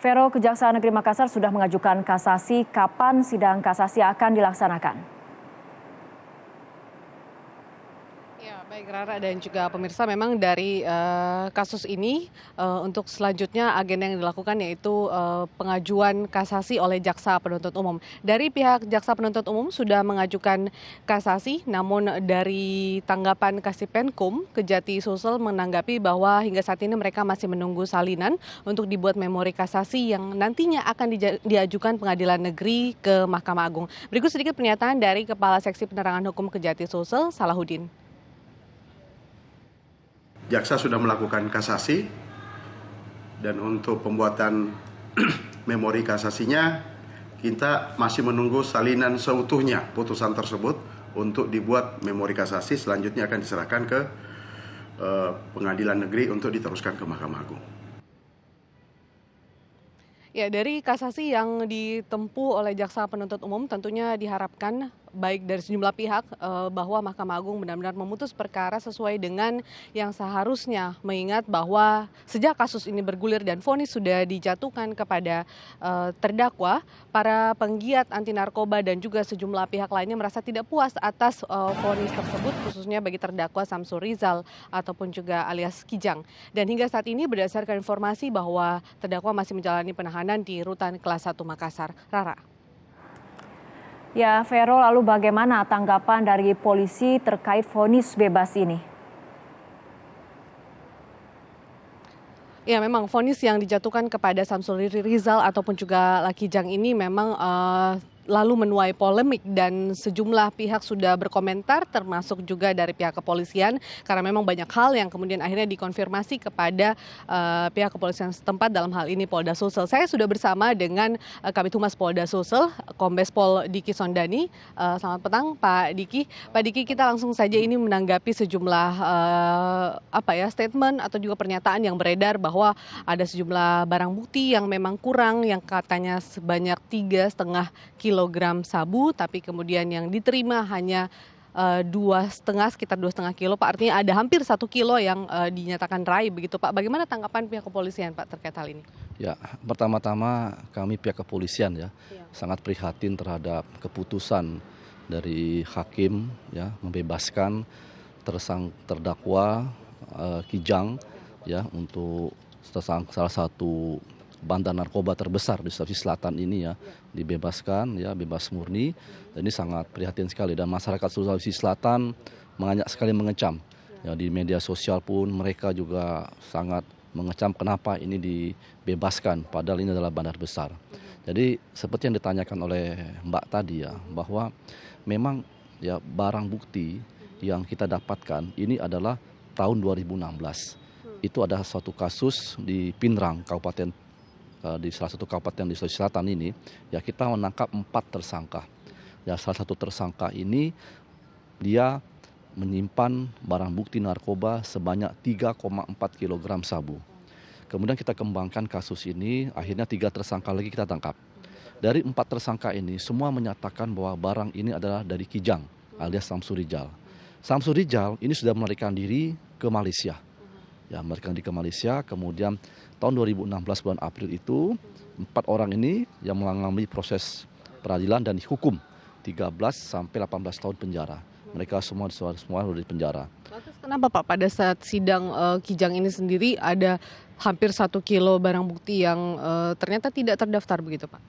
Vero, Kejaksaan Negeri Makassar sudah mengajukan kasasi. Kapan sidang kasasi akan dilaksanakan? Ya, baik Rara dan juga pemirsa, memang dari kasus ini untuk selanjutnya agenda yang dilakukan yaitu pengajuan kasasi oleh jaksa penuntut umum. Dari pihak jaksa penuntut umum sudah mengajukan kasasi, namun dari tanggapan Kasipenkum, Kejati Sulsel menanggapi bahwa hingga saat ini mereka masih menunggu salinan untuk dibuat memori kasasi yang nantinya akan diajukan Pengadilan Negeri ke Mahkamah Agung. Berikut sedikit pernyataan dari Kepala Seksi Penerangan Hukum Kejati Sulsel, Salahuddin. Jaksa sudah melakukan kasasi dan untuk pembuatan memori kasasinya kita masih menunggu salinan seutuhnya putusan tersebut untuk dibuat memori kasasi, selanjutnya akan diserahkan ke Pengadilan Negeri untuk diteruskan ke Mahkamah Agung. Ya, dari kasasi yang ditempuh oleh jaksa penuntut umum tentunya diharapkan baik dari sejumlah pihak bahwa Mahkamah Agung benar-benar memutus perkara sesuai dengan yang seharusnya, mengingat bahwa sejak kasus ini bergulir dan vonis sudah dijatuhkan kepada terdakwa, para penggiat anti narkoba dan juga sejumlah pihak lainnya merasa tidak puas atas vonis tersebut, khususnya bagi terdakwa Samsul Rizal ataupun juga alias Kijang. Dan hingga saat ini berdasarkan informasi bahwa terdakwa masih menjalani penahanan di Rutan Kelas 1 Makassar. Rara. Ya, Vero, lalu bagaimana tanggapan dari polisi terkait vonis bebas ini? Ya, memang vonis yang dijatuhkan kepada Samsul Rizal ataupun juga Kijang ini memang lalu menuai polemik dan sejumlah pihak sudah berkomentar termasuk juga dari pihak kepolisian karena memang banyak hal yang kemudian akhirnya dikonfirmasi kepada pihak kepolisian setempat, dalam hal ini Polda Sulsel. Saya sudah bersama dengan Kabid Humas Polda Sulsel, Kombes Pol Diki Sondani. Selamat petang Pak Diki. Pak Diki, kita langsung saja ini menanggapi sejumlah statement atau juga pernyataan yang beredar bahwa ada sejumlah barang bukti yang memang kurang, yang katanya sebanyak 3,5 kilogram sabu, tapi kemudian yang diterima hanya sekitar 2,5 kilo, Pak. Artinya ada hampir 1 kilo yang dinyatakan raib begitu, Pak. Bagaimana tanggapan pihak kepolisian, Pak, terkait hal ini? Ya, pertama-tama kami pihak kepolisian sangat prihatin terhadap keputusan dari hakim membebaskan terdakwa Kijang untuk salah satu bandar narkoba terbesar di Sulawesi Selatan ini dibebaskan, bebas murni. Dan ini sangat prihatin sekali, dan masyarakat Sulawesi Selatan banyak sekali mengecam. Di media sosial pun mereka juga sangat mengecam kenapa ini dibebaskan padahal ini adalah bandar besar. Jadi seperti yang ditanyakan oleh Mbak tadi bahwa memang barang bukti yang kita dapatkan ini adalah tahun 2016. Itu ada suatu kasus di Pinrang, di salah satu kabupaten di Sulawesi Selatan ini, kita menangkap 4 tersangka. Salah satu tersangka ini dia menyimpan barang bukti narkoba sebanyak 3,4 kilogram sabu. Kemudian kita kembangkan kasus ini, akhirnya 3 tersangka lagi kita tangkap. Dari 4 tersangka ini semua menyatakan bahwa barang ini adalah dari Kijang alias Samsul Rizal. Samsul Rizal ini sudah melarikan diri ke Malaysia. Melarikan diri ke Malaysia, kemudian tahun 2016 bulan April itu 4 orang ini yang mengalami proses peradilan dan dihukum 13 sampai 18 tahun penjara. Mereka semua sudah di penjara. Lantas kenapa, Pak, pada saat sidang Kijang ini sendiri ada hampir 1 kilo barang bukti yang ternyata tidak terdaftar begitu, Pak?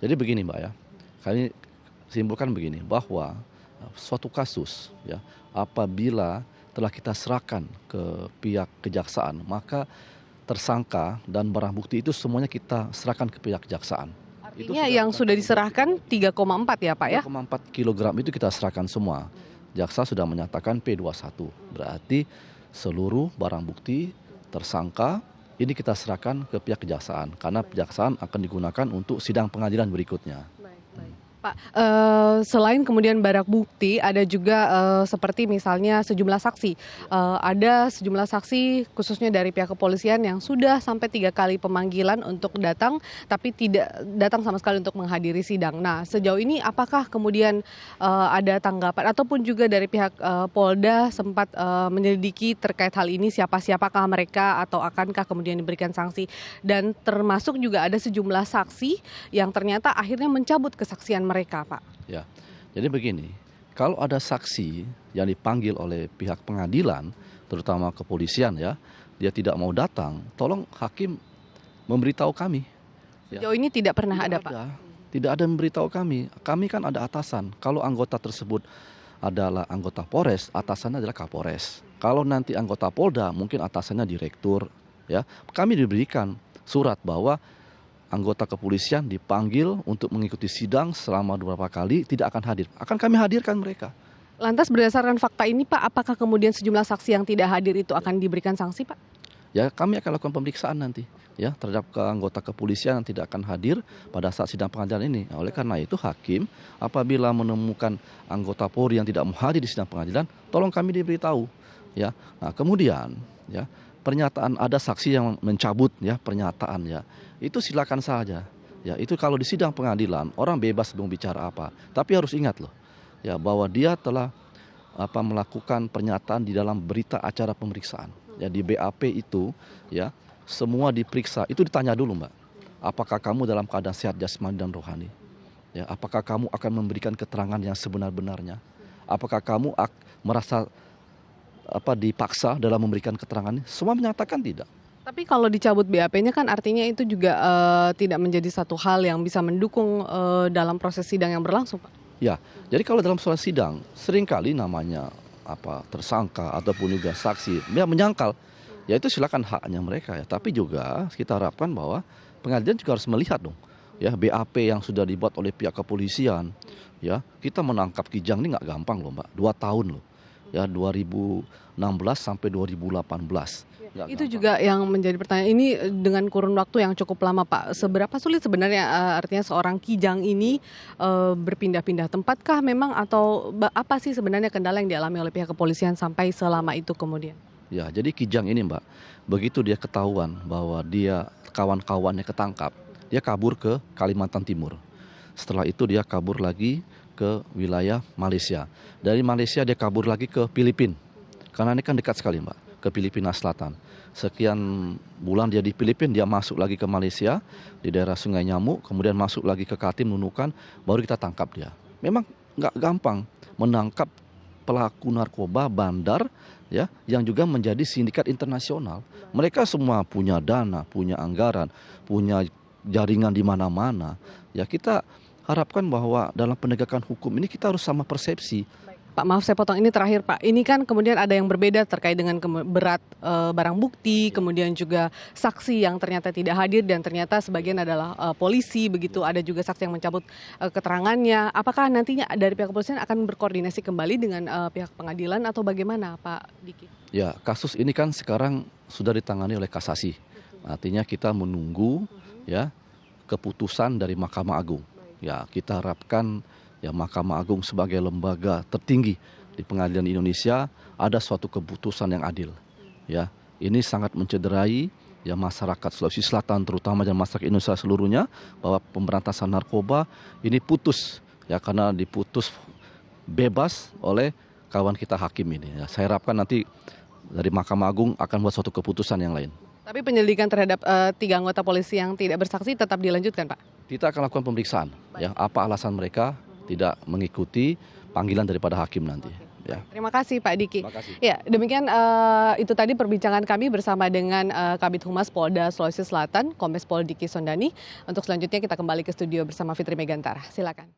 Jadi begini, Mbak kami simpulkan begini, bahwa suatu kasus apabila telah kita serahkan ke pihak kejaksaan, maka tersangka dan barang bukti itu semuanya kita serahkan ke pihak kejaksaan. Artinya yang sudah diserahkan 3,4 ya, Pak ya? 3,4 kilogram itu kita serahkan semua. Jaksa sudah menyatakan P21. Berarti seluruh barang bukti tersangka ini kita serahkan ke pihak kejaksaan karena kejaksaan akan digunakan untuk sidang pengadilan berikutnya. Baik. Pak, selain kemudian barang bukti, ada juga seperti misalnya sejumlah saksi. Ada sejumlah saksi khususnya dari pihak kepolisian yang sudah sampai 3 kali pemanggilan untuk datang, tapi tidak datang sama sekali untuk menghadiri sidang. Nah, sejauh ini apakah kemudian ada tanggapan ataupun juga dari pihak Polda sempat menyelidiki terkait hal ini, siapakah mereka atau akankah kemudian diberikan sanksi? Dan termasuk juga ada sejumlah saksi yang ternyata akhirnya mencabut kesaksian mereka, Pak. Ya, jadi begini, kalau ada saksi yang dipanggil oleh pihak pengadilan, terutama kepolisian ya, dia tidak mau datang, tolong hakim memberitahu kami. Ya. Sejauh ini tidak pernah Tidak ada, Pak. Tidak ada memberitahu kami. Kami kan ada atasan. Kalau anggota tersebut adalah anggota Polres, atasannya adalah Kapolres. Kalau nanti anggota Polda, mungkin atasannya direktur. Ya, kami diberikan surat bahwa anggota kepolisian dipanggil untuk mengikuti sidang selama beberapa kali tidak akan hadir. Akan kami hadirkan mereka. Lantas berdasarkan fakta ini, Pak, apakah kemudian sejumlah saksi yang tidak hadir itu akan diberikan sanksi, Pak? Ya, kami akan lakukan pemeriksaan nanti ya terhadap anggota kepolisian yang tidak akan hadir pada saat sidang pengadilan ini. Nah, oleh karena itu hakim apabila menemukan anggota Polri yang tidak mau hadir di sidang pengadilan, tolong kami diberitahu ya. Nah, kemudian ya pernyataan ada saksi yang mencabut ya pernyataan ya. Itu silakan saja. Ya, itu kalau di sidang pengadilan orang bebas mau bicara apa. Tapi harus ingat loh ya bahwa dia telah melakukan pernyataan di dalam berita acara pemeriksaan. Ya, di BAP itu ya semua diperiksa, itu ditanya dulu Mbak. Apakah kamu dalam keadaan sehat jasmani dan rohani? Ya, apakah kamu akan memberikan keterangan yang sebenar-benarnya? Apakah kamu merasa dipaksa dalam memberikan keterangan? Semua menyatakan tidak. Tapi kalau dicabut BAP-nya kan artinya itu juga tidak menjadi satu hal yang bisa mendukung dalam proses sidang yang berlangsung, Pak. Ya, jadi kalau dalam soal sidang seringkali namanya tersangka ataupun juga saksi dia menyangkal, ya itu silakan haknya mereka ya. Tapi juga kita harapkan bahwa pengadilan juga harus melihat dong, ya BAP yang sudah dibuat oleh pihak kepolisian, ya kita menangkap Kijang ini nggak gampang loh Mbak, 2 tahun loh, ya 2016 sampai 2018. Itu juga yang menjadi pertanyaan ini dengan kurun waktu yang cukup lama, Pak. Seberapa sulit sebenarnya artinya seorang Kijang ini berpindah-pindah tempatkah memang atau apa sih sebenarnya kendala yang dialami oleh pihak kepolisian sampai selama itu kemudian? Ya, jadi Kijang ini Mbak, begitu dia ketahuan bahwa dia kawan-kawannya ketangkap, dia kabur ke Kalimantan Timur. Setelah itu dia kabur lagi ke wilayah Malaysia. Dari Malaysia dia kabur lagi ke Filipina. Karena ini kan dekat sekali Mbak, ke Filipina Selatan. Sekian bulan dia di Filipina, dia masuk lagi ke Malaysia, di daerah Sungai Nyamuk, kemudian masuk lagi ke Katim, Nunukan, baru kita tangkap dia. Memang nggak gampang menangkap pelaku narkoba bandar ya yang juga menjadi sindikat internasional. Mereka semua punya dana, punya anggaran, punya jaringan di mana-mana. Ya kita harapkan bahwa dalam penegakan hukum ini kita harus sama persepsi. Pak, maaf saya potong ini terakhir Pak. Ini kan kemudian ada yang berbeda terkait dengan berat barang bukti, kemudian juga saksi yang ternyata tidak hadir dan ternyata sebagian adalah polisi begitu. Ada juga saksi yang mencabut keterangannya. Apakah nantinya dari pihak kepolisian akan berkoordinasi kembali dengan pihak pengadilan atau bagaimana Pak Diki? Ya, kasus ini kan sekarang sudah ditangani oleh kasasi. Artinya kita menunggu ya keputusan dari Mahkamah Agung. Ya, kita harapkan ya Mahkamah Agung sebagai lembaga tertinggi di pengadilan Indonesia ada suatu keputusan yang adil. Ya, ini sangat mencederai ya masyarakat Sulawesi Selatan terutama dan masyarakat Indonesia seluruhnya bahwa pemberantasan narkoba ini putus ya karena diputus bebas oleh kawan kita hakim ini. Ya, saya harapkan nanti dari Mahkamah Agung akan buat suatu keputusan yang lain. Tapi penyelidikan terhadap 3 anggota polisi yang tidak bersaksi tetap dilanjutkan, Pak? Kita akan lakukan pemeriksaan. Ya, apa alasan mereka tidak mengikuti panggilan daripada hakim nanti. Ya. Terima kasih Pak Diki. Terima kasih. Ya, demikian itu tadi perbincangan kami bersama dengan Kabid Humas Polda Sulawesi Selatan, Kombes Pol Diki Sondani. Untuk selanjutnya kita kembali ke studio bersama Fitri Megantara. Silakan.